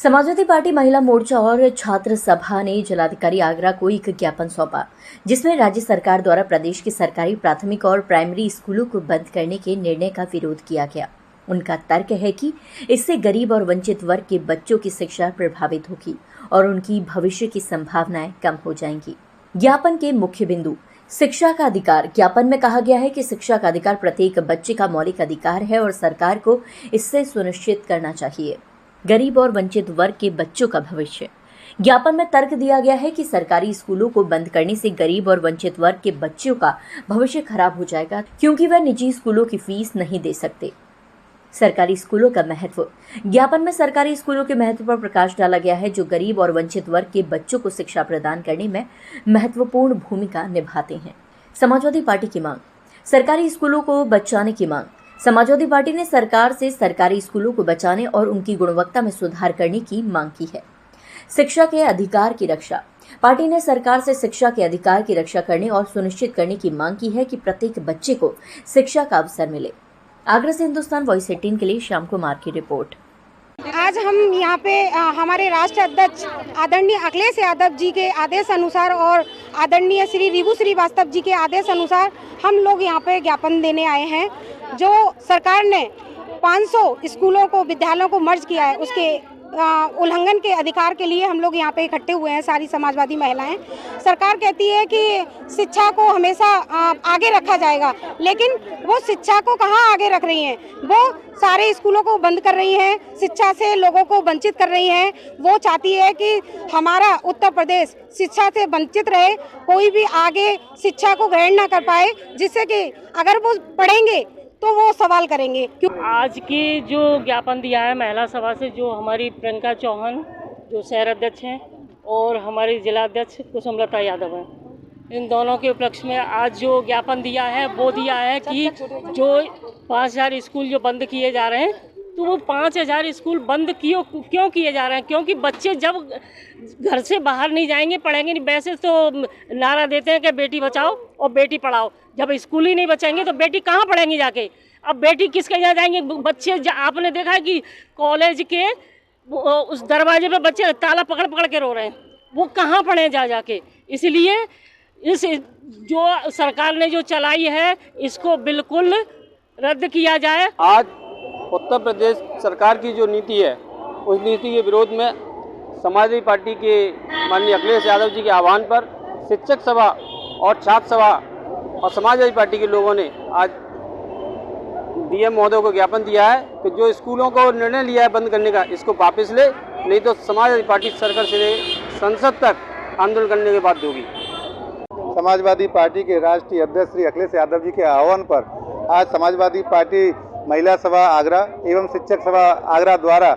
Samajwadi party महिला मोर्चा और छात्र सभा ने जिलाधिकारी आगरा को एक ज्ञापन सौंपा, जिसमें राज्य सरकार द्वारा प्रदेश के सरकारी प्राथमिक और प्राइमरी स्कूलों को बंद करने के निर्णय का विरोध किया गया। उनका तर्क है कि इससे गरीब और वंचित वर्ग के बच्चों की शिक्षा प्रभावित होगी और उनकी भविष्य की संभावनाएं कम हो जाएंगी। ज्ञापन के मुख्य बिंदु: शिक्षा का अधिकार। ज्ञापन में कहा गया है कि शिक्षा का अधिकार प्रत्येक बच्चे का मौलिक अधिकार है और सरकार को इससे सुनिश्चित करना चाहिए गरीब और वंचित वर्ग के बच्चों का भविष्य। ज्ञापन में तर्क दिया गया है कि सरकारी स्कूलों को बंद करने से गरीब और वंचित वर्ग के बच्चों का भविष्य खराब हो जाएगा, क्योंकि वह निजी स्कूलों की फीस नहीं दे सकते। सरकारी स्कूलों का महत्व। ज्ञापन में सरकारी स्कूलों के महत्व पर प्रकाश डाला गया है, जो गरीब और वंचित वर्ग के बच्चों को शिक्षा प्रदान करने में महत्वपूर्ण भूमिका निभाते हैं। समाजवादी पार्टी की मांग। सरकारी स्कूलों को बचाने की मांग। समाजवादी पार्टी ने सरकार से सरकारी स्कूलों को बचाने और उनकी गुणवत्ता में सुधार करने की मांग की है। शिक्षा के अधिकार की रक्षा। पार्टी ने सरकार से शिक्षा के अधिकार की रक्षा करने और सुनिश्चित करने की मांग की है कि प्रत्येक बच्चे को शिक्षा का अवसर मिले। आगरा से हिंदुस्तान वॉइस 18 के लिए श्याम कुमार की रिपोर्ट। आज हम यहाँ पे हमारे राष्ट्र अध्यक्ष आदरणीय अखिलेश यादव जी के आदेश अनुसार और आदरणीय श्री रिभु श्रीवास्तव जी के आदेश अनुसार हम लोग यहाँ पे ज्ञापन देने आए हैं। जो सरकार ने 500 स्कूलों को, विद्यालयों को मर्ज किया है, उसके उल्लंघन के अधिकार के लिए हम लोग यहाँ पे इकट्ठे हुए हैं, सारी समाजवादी महिलाएं। सरकार कहती है कि शिक्षा को हमेशा आगे रखा जाएगा, लेकिन वो शिक्षा को कहाँ आगे रख रही हैं? वो सारे स्कूलों को बंद कर रही हैं, शिक्षा से लोगों को वंचित कर रही हैं। वो चाहती है कि हमारा उत्तर प्रदेश शिक्षा से वंचित रहे, कोई भी आगे शिक्षा को ग्रहण ना कर पाए, जिससे कि अगर वो पढ़ेंगे तो वो सवाल करेंगे। क्यों आज की जो ज्ञापन दिया है महिला सभा से, जो हमारी प्रियंका चौहान जो शहर अध्यक्ष हैं और हमारी जिला अध्यक्ष कुसुमलता यादव हैं, इन दोनों के उपलक्ष्य में आज जो ज्ञापन दिया है वो दिया है कि जो 5000 स्कूल जो बंद किए जा रहे हैं, तो वो 5000 स्कूल बंद क्यों किए जा रहे हैं? क्योंकि बच्चे जब घर से बाहर नहीं जाएंगे, पढ़ेंगे नहीं। वैसे तो नारा देते हैं कि बेटी बचाओ और बेटी पढ़ाओ, जब स्कूल ही नहीं बचाएंगे तो बेटी कहाँ पढ़ेंगी जाके? अब बेटी किसके यहाँ जाएंगे? बच्चे आपने देखा है कि कॉलेज के उस दरवाजे पे बच्चे ताला पकड़ पकड़ के रो रहे हैं, वो कहाँ पढ़े जाके? इसलिए इस जो सरकार ने जो चलाई है, इसको बिल्कुल रद्द किया जाए। आज उत्तर प्रदेश सरकार की जो नीति है, उस नीति के विरोध में समाजवादी पार्टी के माननीय अखिलेश यादव जी के आह्वान पर शिक्षक सभा और छात्र सभा और समाजवादी पार्टी के लोगों ने आज डीएम महोदय को ज्ञापन दिया है कि जो स्कूलों को निर्णय लिया है बंद करने का, इसको वापस ले, नहीं तो समाजवादी पार्टी सरकार से संसद तक आंदोलन करने की बात होगी। समाजवादी पार्टी के राष्ट्रीय अध्यक्ष श्री अखिलेश यादव जी के आह्वान पर आज समाजवादी पार्टी महिला सभा आगरा एवं शिक्षक सभा आगरा द्वारा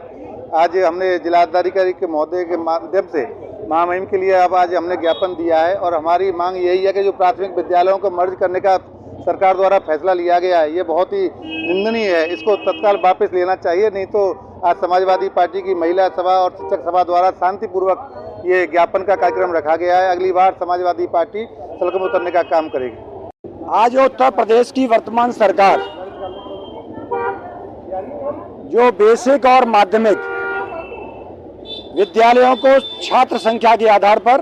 आज हमने जिलाधिकारी के महोदय के माध्यम से महामहिम के लिए अब आज हमने ज्ञापन दिया है। और हमारी मांग यही है कि जो प्राथमिक विद्यालयों को मर्ज करने का सरकार द्वारा फैसला लिया गया है, ये बहुत ही निंदनीय है। इसको तत्काल वापस लेना चाहिए, नहीं तो आज समाजवादी पार्टी की महिला सभा और शिक्षक सभा द्वारा शांतिपूर्वक ये ज्ञापन का कार्यक्रम रखा गया है। अगली बार समाजवादी पार्टी सड़कों में उतरने का काम करेगी। आज उत्तर प्रदेश की वर्तमान सरकार जो बेसिक और माध्यमिक विद्यालयों को छात्र संख्या के आधार पर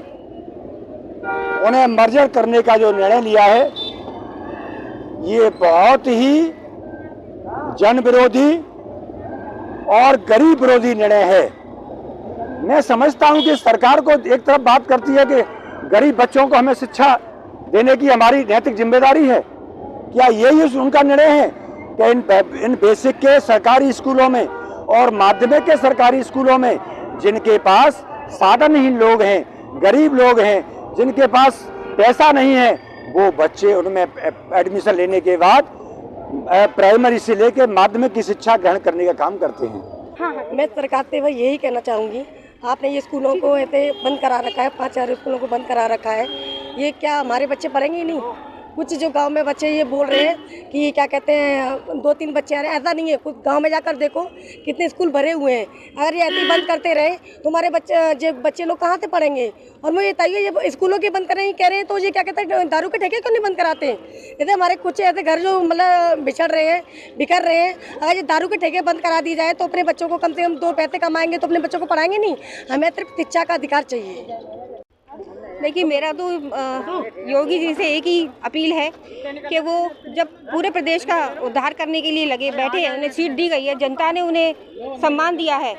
उन्हें मर्जर करने का जो निर्णय लिया है, ये बहुत ही जन विरोधी और गरीब विरोधी निर्णय है। मैं समझता हूं कि सरकार को एक तरफ बात करती है कि गरीब बच्चों को हमें शिक्षा देने की हमारी नैतिक जिम्मेदारी है। क्या यही उनका निर्णय है कि इन बेसिक के सरकारी स्कूलों में और माध्यमिक के सरकारी स्कूलों में जिनके पास साधनहीन लोग हैं, गरीब लोग हैं, जिनके पास पैसा नहीं है, वो बच्चे उनमें एडमिशन लेने के बाद प्राइमरी से लेकर माध्यमिक की शिक्षा ग्रहण करने का काम करते हैं। हाँ, मैं सरकार से वही यही कहना चाहूँगी, आपने ये स्कूलों को ऐसे बंद करा रखा है, 5000 स्कूलों को बंद करा रखा है, ये क्या हमारे बच्चे पढ़ेंगे ही नहीं? कुछ जो गांव में बच्चे ये बोल रहे हैं कि क्या कहते हैं 2-3 बच्चे आ रहे हैं, ऐसा नहीं है। कुछ गांव में जाकर देखो कितने स्कूल भरे हुए हैं। अगर ये ऐसे बंद करते रहे तो हमारे बच्चे लोग कहाँ से पढ़ेंगे। और मुझे बताइए ये स्कूलों के बंद करें कह रहे हैं तो ये क्या कहते हैं दारू के ठेके क्यों नहीं बंद कराते हैं। जैसे हमारे कुछ ऐसे घर जो मतलब बिखर रहे हैं, अगर ये दारू के ठेके बंद करा दी जाए तो अपने बच्चों को कम से कम 2 पैसे कमाएंगे तो अपने बच्चों को पढ़ाएंगे नहीं। हमें सिर्फ शिक्षा का अधिकार चाहिए। देखिए मेरा तो योगी जी से एक ही अपील है कि वो जब पूरे प्रदेश का उद्धार करने के लिए लगे बैठे हैं, उन्हें सीट दी गई है, जनता ने उन्हें सम्मान दिया है,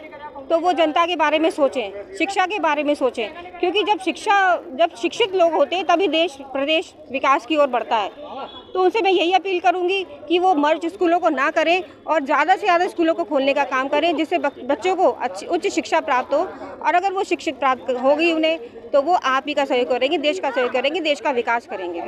तो वो जनता के बारे में सोचें, शिक्षा के बारे में सोचें। क्योंकि जब शिक्षित लोग होते हैं तभी प्रदेश विकास की ओर बढ़ता है। तो उनसे मैं यही अपील करूंगी कि वो मर्ज स्कूलों को ना करें और ज़्यादा से ज़्यादा स्कूलों को खोलने का काम करें, जिससे बच्चों को उच्च शिक्षा प्राप्त हो। और अगर वो शिक्षित प्राप्त होगी उन्हें तो वो आप ही का सहयोग करेंगे, देश का सहयोग करेंगे, देश का विकास करेंगे।